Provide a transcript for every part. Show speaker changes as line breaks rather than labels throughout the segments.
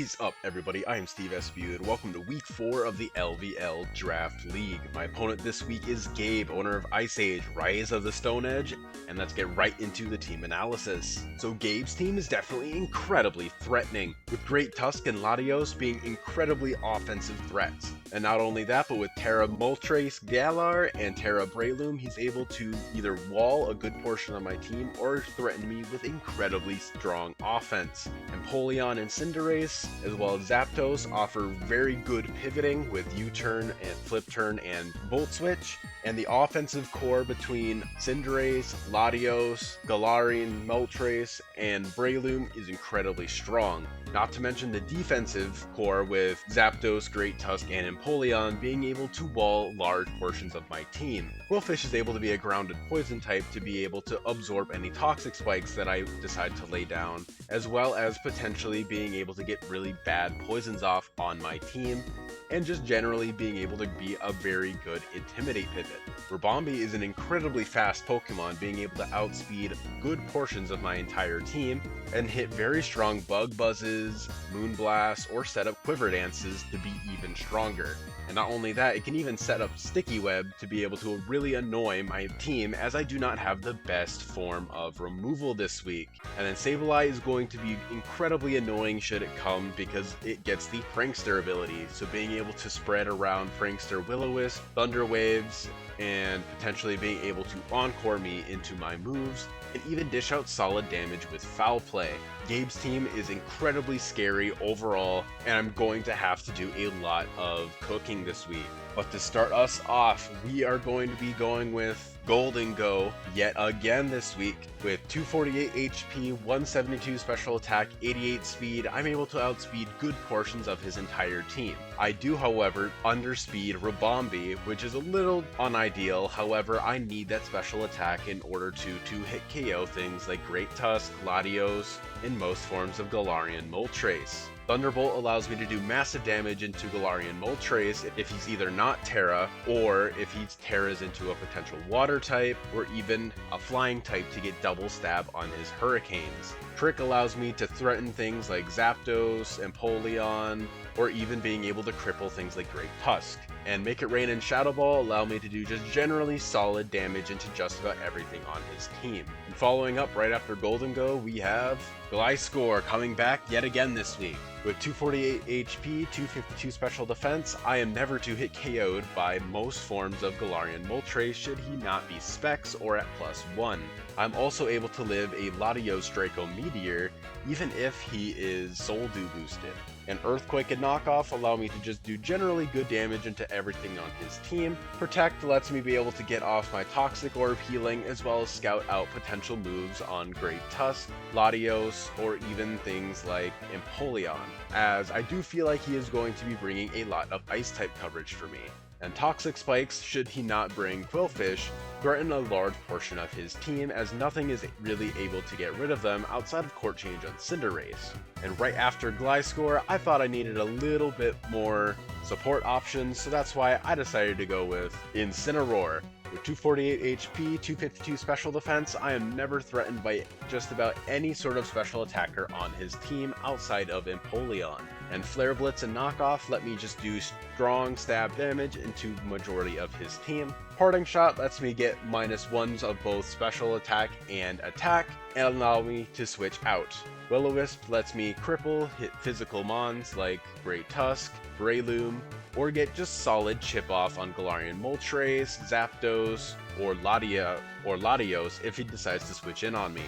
is up, everybody? I am Steve SVU, and welcome to Week 4 of the LVL Draft League. My opponent this week is Gabe, owner of Ice Age, Rise of the Stone Edge, and let's get right into the team analysis. So Gabe's team is definitely incredibly threatening, with Great Tusk and Latios being incredibly offensive threats. And not only that, but with Terra Moltres Galar and Terra Breloom, he's able to either wall a good portion of my team or threaten me with incredibly strong offense. Empoleon and Cinderace, as well as Zapdos, offer very good pivoting with U-turn and flip turn and Volt Switch. And the offensive core between Cinderace, Latios, Galarian, Moltres, and Breloom is incredibly strong. Not to mention the defensive core with Zapdos, Great Tusk, and Empoleon being able to wall large portions of my team. Qwilfish is able to be a grounded poison type to be able to absorb any toxic spikes that I decide to lay down, as well as potentially being able to get really bad poisons off on my team, and just generally being able to be a very good Intimidate pivot. Ribombee is an incredibly fast Pokemon, being able to outspeed good portions of my entire team and hit very strong Bug Buzzes, Moonblasts, or set up Quiver Dances to be even stronger. And not only that, it can even set up Sticky Web to be able to really annoy my team, as I do not have the best form of removal this week. And then Sableye is going to be incredibly annoying should it come, because it gets the Prankster ability, so being able to spread around Prankster Will-O-Wisp, Thunder Waves, and potentially being able to encore me into my moves, and even dish out solid damage with Foul Play. Gabe's team is incredibly scary overall, and I'm going to have to do a lot of cooking this week. But to start us off, we are going to be going with Gholdengo yet again this week. With 248 HP, 172 special attack, 88 speed, I'm able to outspeed good portions of his entire team. I do, however, underspeed Ribombee, which is a little unideal. However, I need that special attack in order to two-hit KO things like Great Tusk, Latios, and most forms of Galarian Moltres. Thunderbolt allows me to do massive damage into Galarian Moltres if he's either not Terra, or if he's Terras into a potential water type, or even a flying type to get double stab on his Hurricanes. Trick allows me to threaten things like Zapdos, Empoleon, or even being able to cripple things like Great Tusk. And Make It Rain and Shadow Ball allow me to do just generally solid damage into just about everything on his team. And following up right after Gholdengo, we have Gliscor coming back yet again this week. With 248 HP, 252 special defense, I am never to hit KO'd by most forms of Galarian Moltres should he not be Specs or at +1. I'm also able to live a Latios Draco Meteor even if he is Soul Dew boosted. And Earthquake and Knockoff allow me to just do generally good damage into everything on his team. Protect lets me be able to get off my Toxic Orb healing, as well as scout out potential moves on Great Tusk, Latios, or even things like Empoleon, as I do feel like he is going to be bringing a lot of Ice type coverage for me. And Toxic Spikes, should he not bring Qwilfish, threaten a large portion of his team, as nothing is really able to get rid of them outside of Court Change on Cinderace. And right after Gliscor, I thought I needed a little bit more support options, so that's why I decided to go with Incineroar. With 248 HP, 252 special defense, I am never threatened by just about any sort of special attacker on his team outside of Empoleon. And Flare Blitz and Knockoff let me just do strong stab damage into the majority of his team. Parting Shot lets me get -1s of both special attack and attack, and allow me to switch out. Will-O-Wisp lets me cripple, hit physical mons like Great Tusk, Breloom, or get just solid chip off on Galarian Moltres, Zapdos, or Latios if he decides to switch in on me.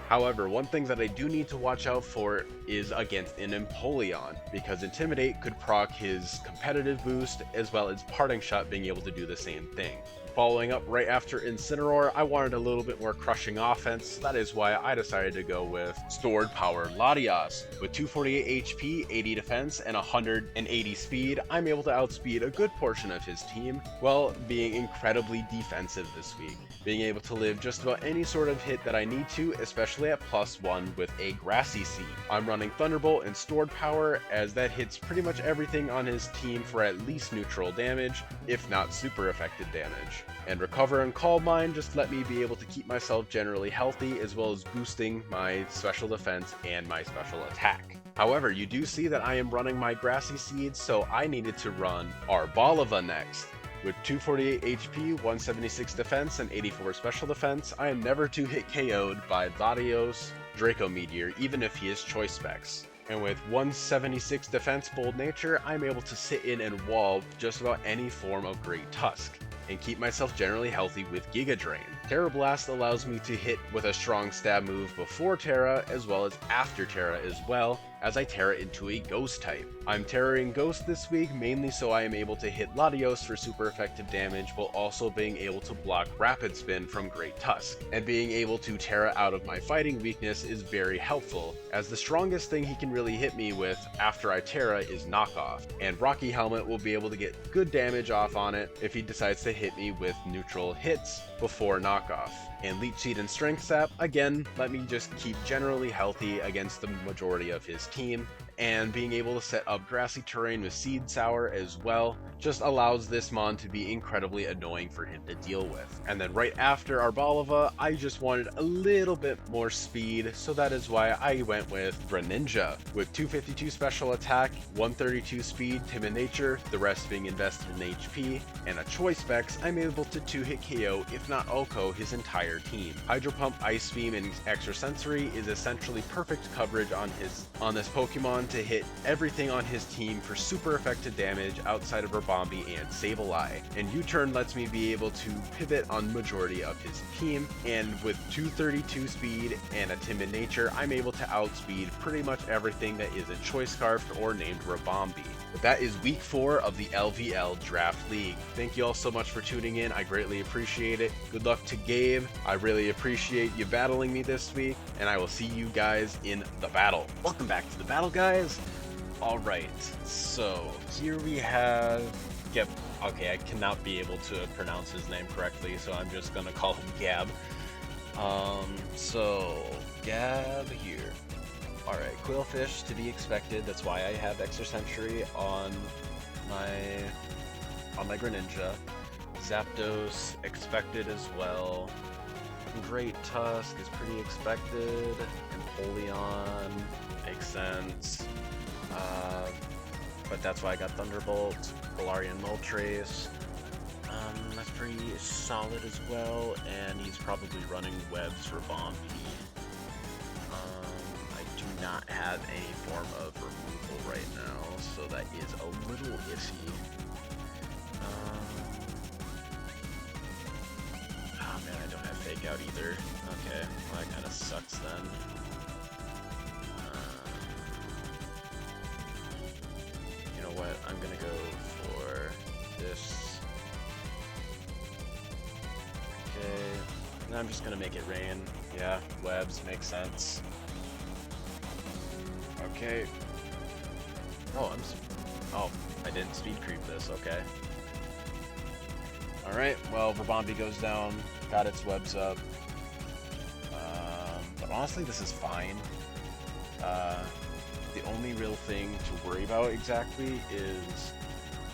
However, one thing that I do need to watch out for is against an Empoleon, because Intimidate could proc his competitive boost, as well as Parting Shot being able to do the same thing. Following up right after Incineroar, I wanted a little bit more crushing offense, so that is why I decided to go with Stored Power Latias. With 248 HP, 80 defense, and 180 speed, I'm able to outspeed a good portion of his team, while being incredibly defensive this week, being able to live just about any sort of hit that I need to, especially at +1 with a Grassy Seed. I'm running Thunderbolt and Stored Power, as that hits pretty much everything on his team for at least neutral damage, if not super effective damage. And Recover and Calm Mind just let me be able to keep myself generally healthy, as well as boosting my special defense and my special attack. However, you do see that I am running my Grassy Seeds, so I needed to run ARBOLIVA next. With 248 HP, 176 defense, and 84 special defense, I am never to hit KO'd by Latios, Draco Meteor, even if he is choice specs. And with 176 defense bold nature, I'm able to sit in and wall just about any form of Great Tusk, and keep myself generally healthy with Giga Drain. Terra Blast allows me to hit with a strong stab move before Terra, as well as after Terra as well, as I Terra into a Ghost type. I'm Terraing Ghost this week mainly so I am able to hit Latios for super effective damage, while also being able to block Rapid Spin from Great Tusk. And being able to Terra out of my fighting weakness is very helpful, as the strongest thing he can really hit me with after I Terra is Knockoff, and Rocky Helmet will be able to get good damage off on it if he decides to hit me with neutral hits before Knockoff. And Leech Seed and Strength Sap, again, let me just keep generally healthy against the majority of his team, and being able to set up grassy terrain with Seed Sour as well just allows this mon to be incredibly annoying for him to deal with. And then right after Arboliva, I just wanted a little bit more speed, so that is why I went with Greninja. With 252 special attack, 132 speed, timid nature, the rest being invested in HP, and a choice specs, I'm able to 2-hit KO, if not OHKO, his entire team. Hydro Pump, Ice Beam, and Extrasensory is essentially perfect coverage on this Pokemon to hit everything on his team for super effective damage outside of Rabombi and Sableye. And U-Turn lets me be able to pivot on majority of his team, and with 232 speed and a timid nature, I'm able to outspeed pretty much everything that isn't Choice Scarfed or named Rabombi. But that is week 4 of the LVL Draft League. Thank you all so much for tuning in. I greatly appreciate it. Good luck to Gabe. I really appreciate you battling me this week, and I will see you guys in the battle. Welcome back to the battle, guys. All right, so here we have Gabe. Okay, I cannot be able to pronounce his name correctly, so I'm just gonna call him Gab. So Gab here. Alright, Quillfish to be expected, that's why I have Extrasensory on my Greninja. Zapdos expected as well. Great Tusk is pretty expected. Empoleon makes sense. But that's why I got Thunderbolt. Galarian Moltres. That's pretty solid as well, and he's probably running Webs for Bombi. Not have any form of removal right now, so that is a little iffy. Oh man, I don't have Fake Out either. Okay, well that kind of sucks then. You know what, I'm gonna go for this. Okay, now I'm just gonna make it rain. Yeah, Webs makes sense. Okay. Oh, I didn't speed creep this, okay. Alright, well, Rabombi goes down, got its webs up. But honestly, this is fine. The only real thing to worry about exactly is,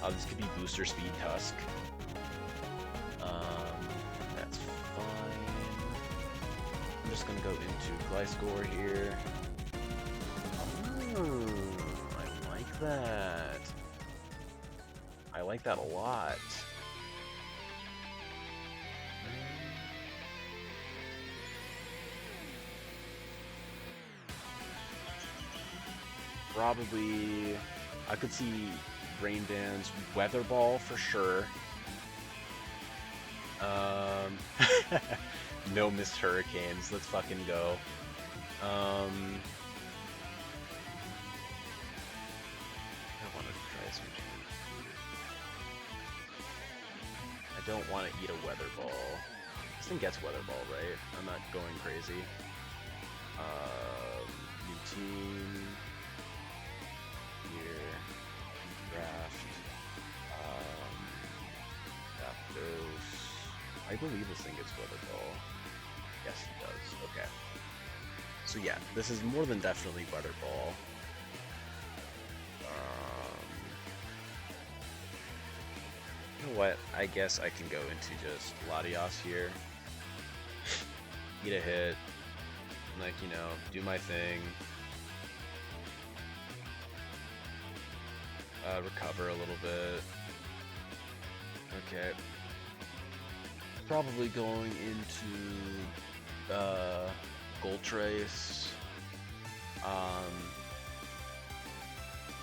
this could be booster speed Tusk. That's fine. I'm just gonna go into Gliscor here. I like that. I like that a lot. Probably, I could see Rain Dance, Weather Ball for sure. No missed Hurricanes. Let's fucking go. I don't want to eat a Weather Ball. This thing gets Weather Ball, right? I'm not going crazy. New team. Here. Draft. Zapdos. I believe this thing gets Weather Ball. Yes, it does. Okay. So yeah, this is more than definitely Weather Ball. You know what? I guess I can go into just Latios here. Get a hit. Like, you know, do my thing. Recover a little bit. Okay. Probably going into Gold Trace.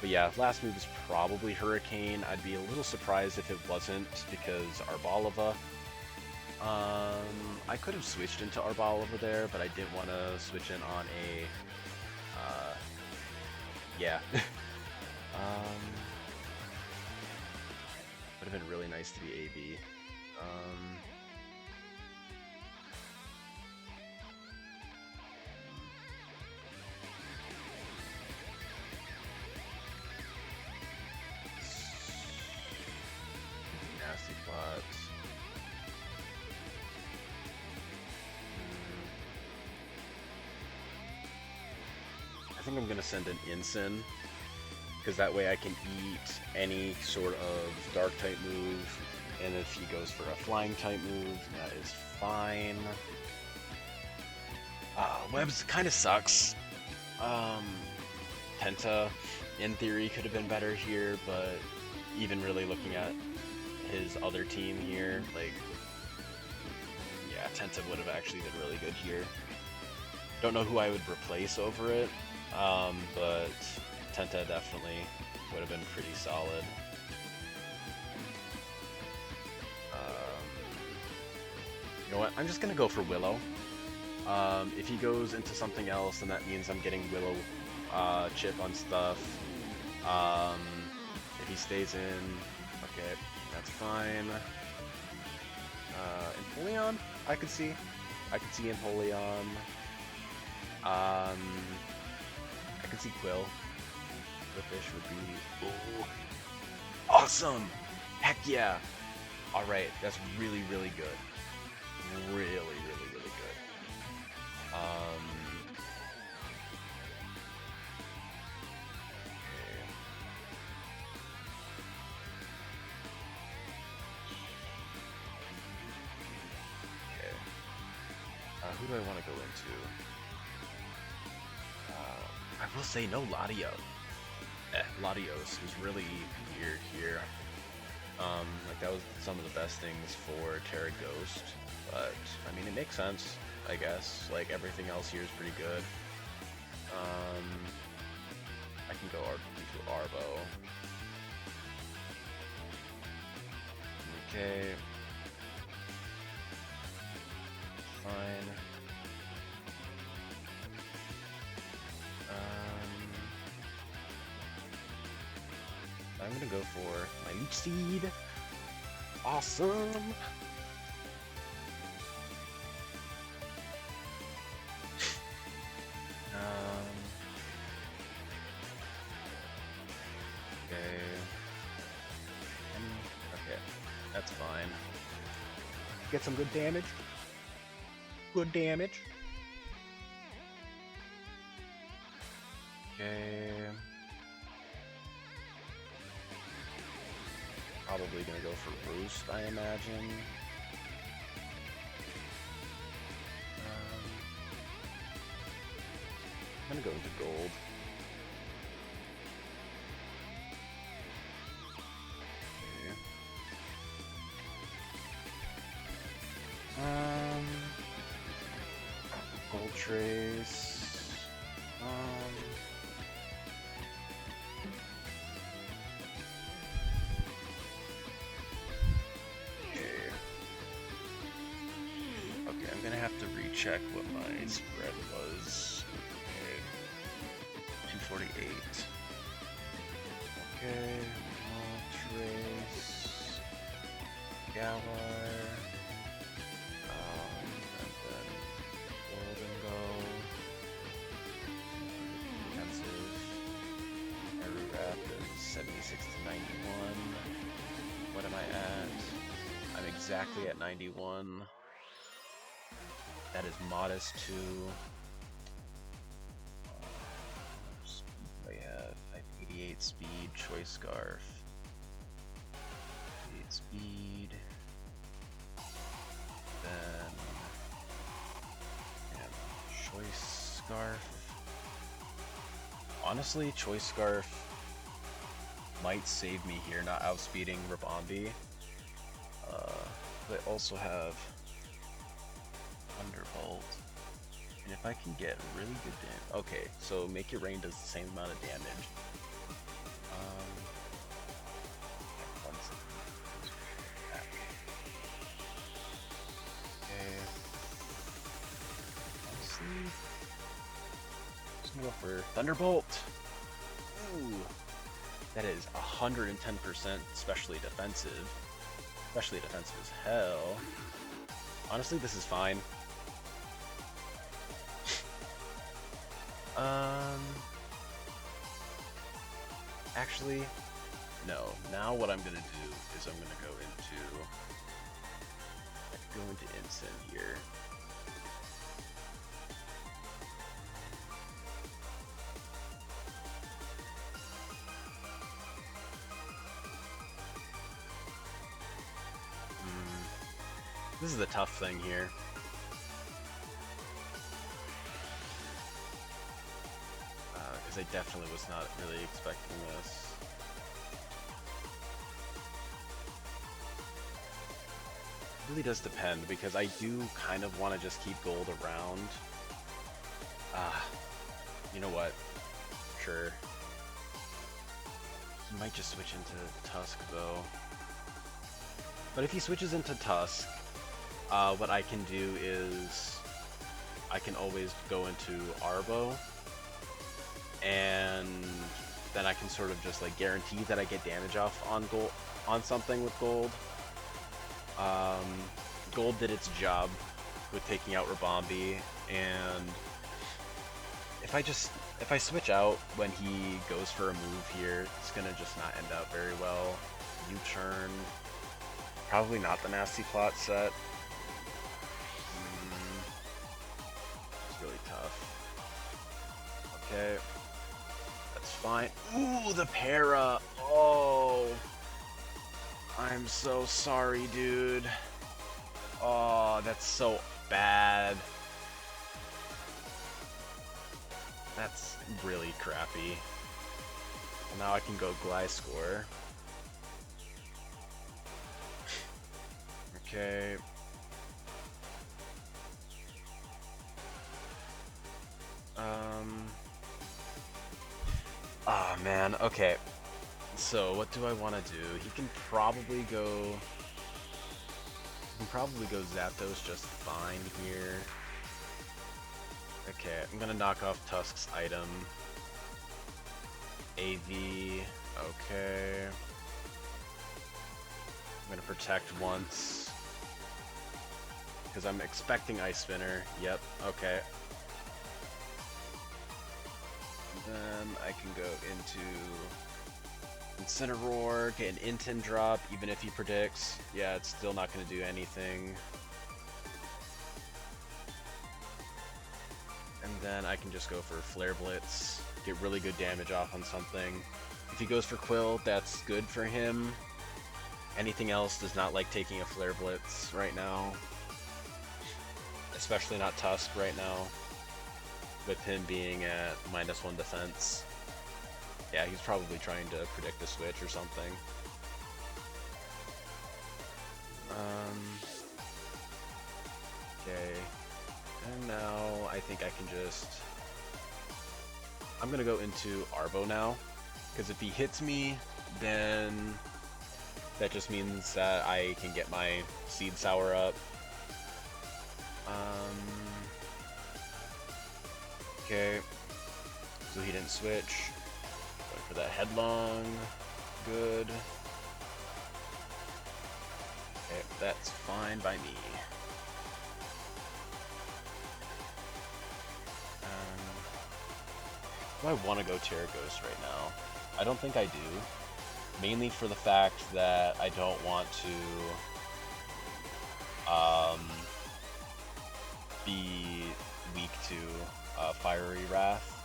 But yeah, last move is probably Hurricane. I'd be a little surprised if it wasn't, because Arboliva. I could have switched into Arboliva there, but I didn't want to switch in on a, yeah. Would have been really nice to be AB. Nasty plots. I think I'm gonna send an Ensign, because that way I can eat any sort of dark type move, and if he goes for a flying type move, that is fine. Webs kind of sucks. Penta, in theory, could have been better here, but even really looking at his other team here, like, yeah, Tenta would have actually been really good here. Don't know who I would replace over it, but Tenta definitely would have been pretty solid. You know what? I'm just gonna go for Willow. If he goes into something else, then that means I'm getting Willow chip on stuff. If he stays in, okay, that's fine. Empoleon, I could see. I could see Empoleon. I could see Quill. Fish would be awesome. Heck yeah. All right, that's really, really good. Really, really, really good. Okay. Who do I want to go into? I will say no Latios. Latios was really weird here. Like, that was some of the best things for Terra Ghost, but I mean, it makes sense, I guess. Like, everything else here is pretty good. I can go into Arbo. Okay. Fine. I'm gonna go for my Leech Seed. Awesome! Okay. Okay, that's fine. Get some good damage. Good damage. Okay. Probably gonna go for Roost, I imagine. I'm gonna go into Gold. Okay. Gold Trace. I'm gonna have to recheck what my spread was. Okay. 248. Okay. Trace. Galar. And then Golden Go. Defensive. Every wrap is 76 to 91. What am I at? I'm exactly at 91. That is modest too. Speed I have 88 speed, choice scarf. Speed. Then and Choice Scarf. Honestly, Choice Scarf might save me here, not outspeeding Rabombi. But I also have Thunderbolt. And if I can get really good damage... Okay, so Make It Rain does the same amount of damage. Okay. Honestly, just gonna go for Thunderbolt. Ooh. That is 110% especially defensive. Especially defensive as hell. Honestly, this is fine. Actually, no. Now what I'm gonna do is I'm gonna go into Ensign here. This is the tough thing here. Because I definitely was not really expecting this. It really does depend, because I do kind of want to just keep gold around. You know what? Sure. He might just switch into Tusk, though. But if he switches into Tusk, what I can do is I can always go into Arbo, and then I can sort of just like guarantee that I get damage off on gold on something with gold. Gold did its job with taking out Rabombi, and if I switch out when he goes for a move here, it's gonna just not end up very well. U-turn, probably not the nasty plot set. It's really tough. Okay, that's fine. Ooh, the para. Oh, I'm so sorry, dude. Oh, that's so bad. That's really crappy. Now I can go Gliscor. Okay. Oh man, okay. So what do I want to do? He can probably go Zapdos just fine here. Okay, I'm gonna knock off Tusk's item. AV, okay. I'm gonna protect once, because I'm expecting Ice Spinner. Yep, okay. Then I can go into Incineroar, get an Intin drop, even if he predicts. Yeah, it's still not going to do anything. And then I can just go for Flare Blitz, get really good damage off on something. If he goes for Quill, that's good for him. Anything else does not like taking a Flare Blitz right now. Especially not Tusk right now, with him being at -1 defense. Yeah, he's probably trying to predict a switch or something. Okay. And now I think I can just... I'm gonna go into Arbo now, because if he hits me, then that just means that I can get my Seed Sour up. Okay. So he didn't switch. Going for that Headlong. Good. Okay, that's fine by me. Do I want to go Terra Ghost right now? I don't think I do. Mainly for the fact that I don't want to be weak to Fiery Wrath.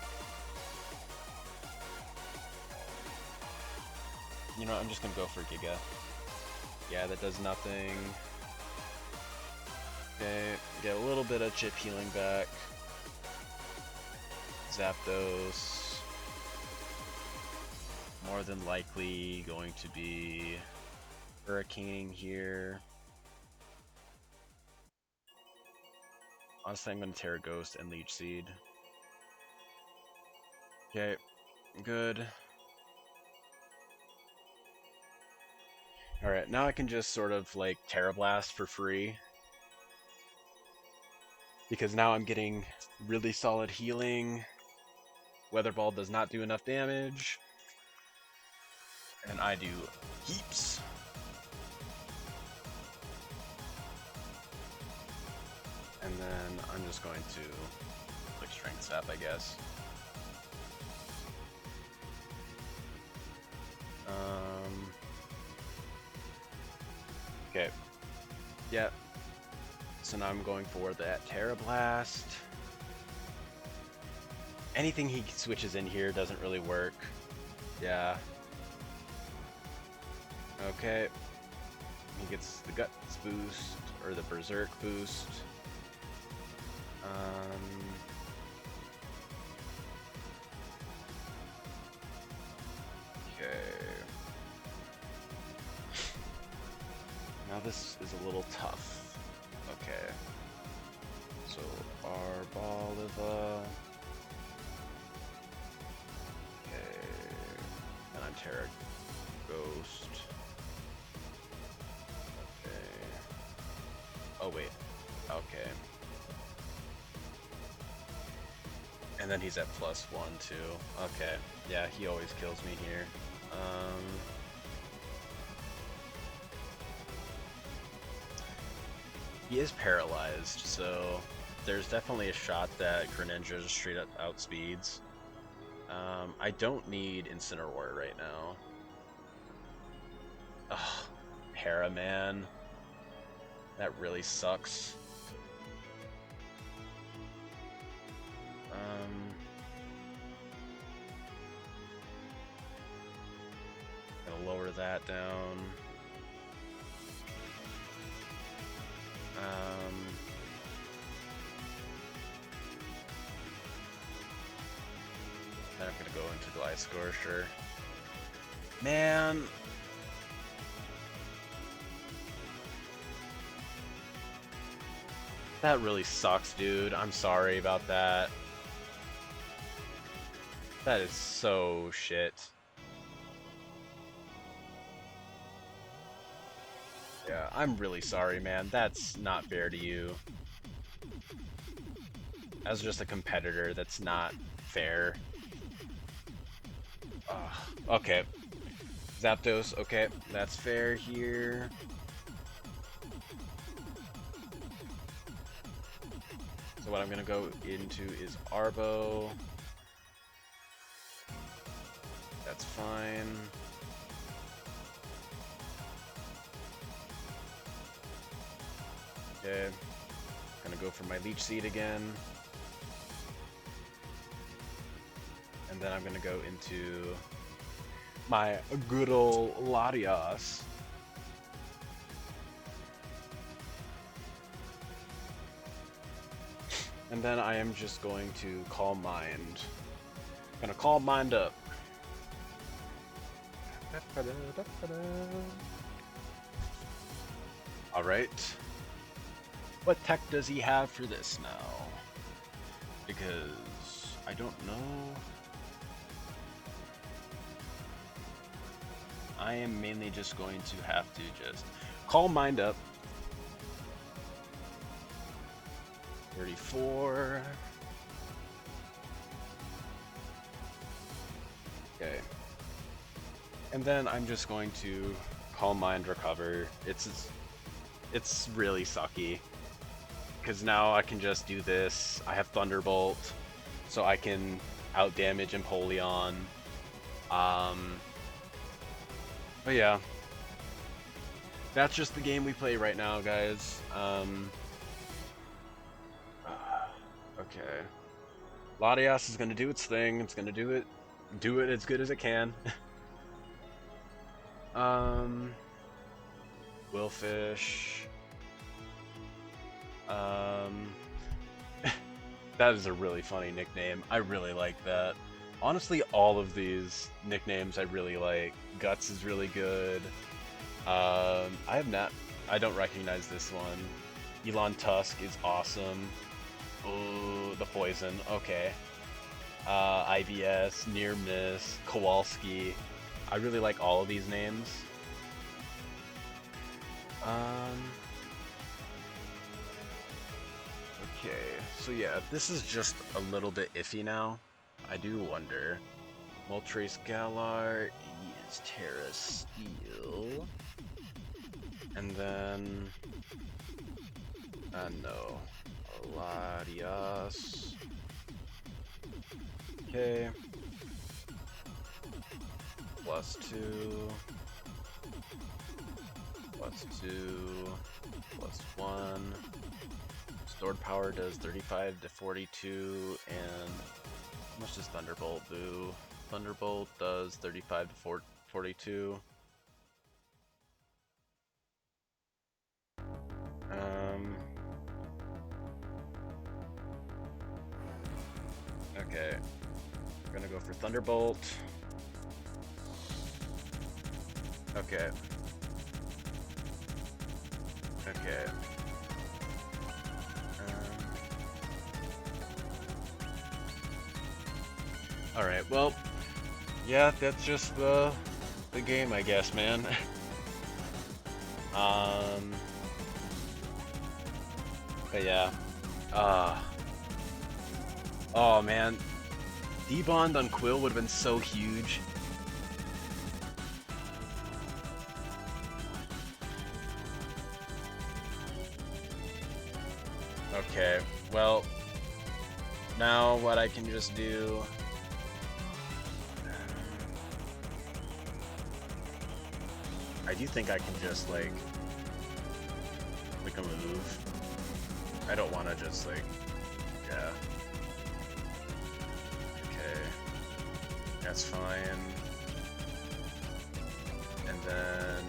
You know, I'm just gonna go for Giga. Yeah, that does nothing. Okay, get a little bit of chip healing back. Zapdos. More than likely going to be hurricaning here. Honestly, I'm going to Terra Ghost and Leech Seed. Okay, good. Alright, now I can just sort of like Terra Blast for free. Because now I'm getting really solid healing. Weather Ball does not do enough damage. And I do heaps. And then I'm just going to click Strength Sap, I guess. Okay. Yep. So now I'm going for that Terra Blast. Anything he switches in here doesn't really work. Yeah. Okay. He gets the Guts boost, or the Berserk boost. Okay. Now this is a little tough. Okay. So, ARBOLIVA. Okay. And I'm Terra Ghost. Okay. Oh, wait. Okay. And then he's at +1 too. Okay. Yeah, he always kills me here. He is paralyzed, so there's definitely a shot that Greninja just straight up outspeeds. I don't need Incineroar right now. Ugh, Para, man. That really sucks. Gonna lower that down. Then I'm gonna go into Gliscor, sure. Man! That really sucks, dude. I'm sorry about that. That is so shit. Yeah, I'm really sorry, man. That's not fair to you. As just a competitor, that's not fair. Okay. Zapdos, okay, that's fair here. So what I'm gonna go into is Arbo. That's fine. Okay. Gonna go for my Leech Seed again. And then I'm gonna go into my good old Latias. And then I am just going to Calm Mind. Gonna Calm Mind up. Alright. What tech does he have for this now? Because I don't know. I am mainly just going to have to just Calm Mind up. 34. Okay. And then I'm just going to Calm Mind recover. It's really sucky. Because now I can just do this. I have Thunderbolt, so I can outdamage Empoleon. But yeah. That's just the game we play right now, guys. Okay. Latias is gonna do its thing. It's gonna do it as good as it can. Willfish. That is a really funny nickname. I really like that. Honestly, all of these nicknames I really like. Guts is really good. I don't recognize this one. Elon Tusk is awesome. Oh, the poison. Okay. IBS, Near Miss, Kowalski. I really like all of these names. Okay, so yeah, this is just a little bit iffy now. I do wonder. Moltres Galar is Terra Steel. And then... no. Latias. Okay. +2. +2. +1. Stored power does 35 to 42, and how much does Thunderbolt do? Thunderbolt does 35 to 42. Okay, I'm gonna go for Thunderbolt. Okay. Okay. Alright, well, yeah, that's just the game, I guess, man. But yeah. Oh man, debond on Quill would have been so huge. Okay, well, now what I can just do... I do think I can just, like a move. I don't want to just, like, yeah. Okay. That's fine. And then...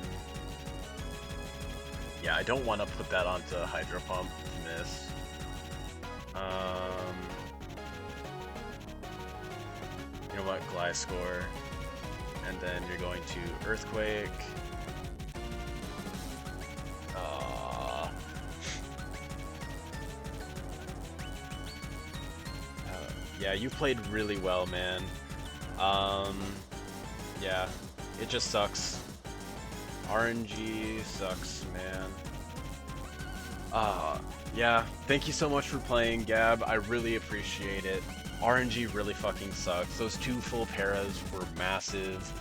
yeah, I don't want to put that onto Hydro Pump to miss. You know what? Gliscor. And then you're going to Earthquake. Yeah, you played really well, man. Yeah, it just sucks. RNG sucks, man. Yeah, thank you so much for playing, Gab. I really appreciate it. RNG really fucking sucks. Those 2 full paras were massive,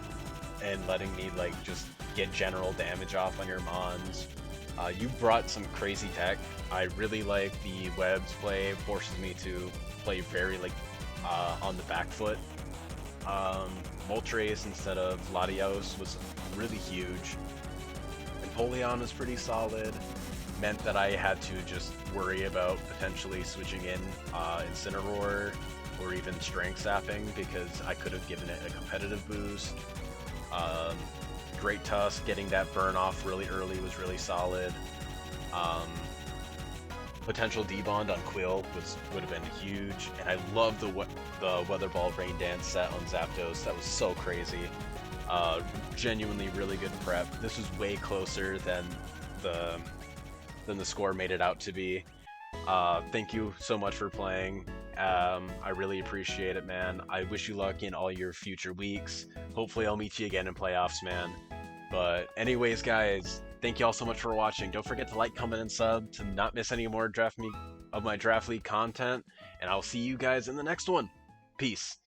and letting me, like, just get general damage off on your mons. You brought some crazy tech. I really like the webs play, forces me to play very, like, on the back foot. Moltres instead of Latios was really huge. Empoleon was pretty solid. Meant that I had to just worry about potentially switching in Incineroar or even Strength Sapping because I could have given it a competitive boost. Great Tusk, getting that burn off really early was really solid. Potential debond on Quill would have been huge, and I love the Weather Ball Rain Dance set on Zapdos. That was so crazy. Genuinely really good prep. This was way closer than the score made it out to be. Thank you so much for playing. I really appreciate it, man. I wish you luck in all your future weeks. Hopefully I'll meet you again in playoffs, man. But anyways, guys, thank you all so much for watching. Don't forget to like, comment, and sub to not miss any more my Draft League content. And I'll see you guys in the next one. Peace.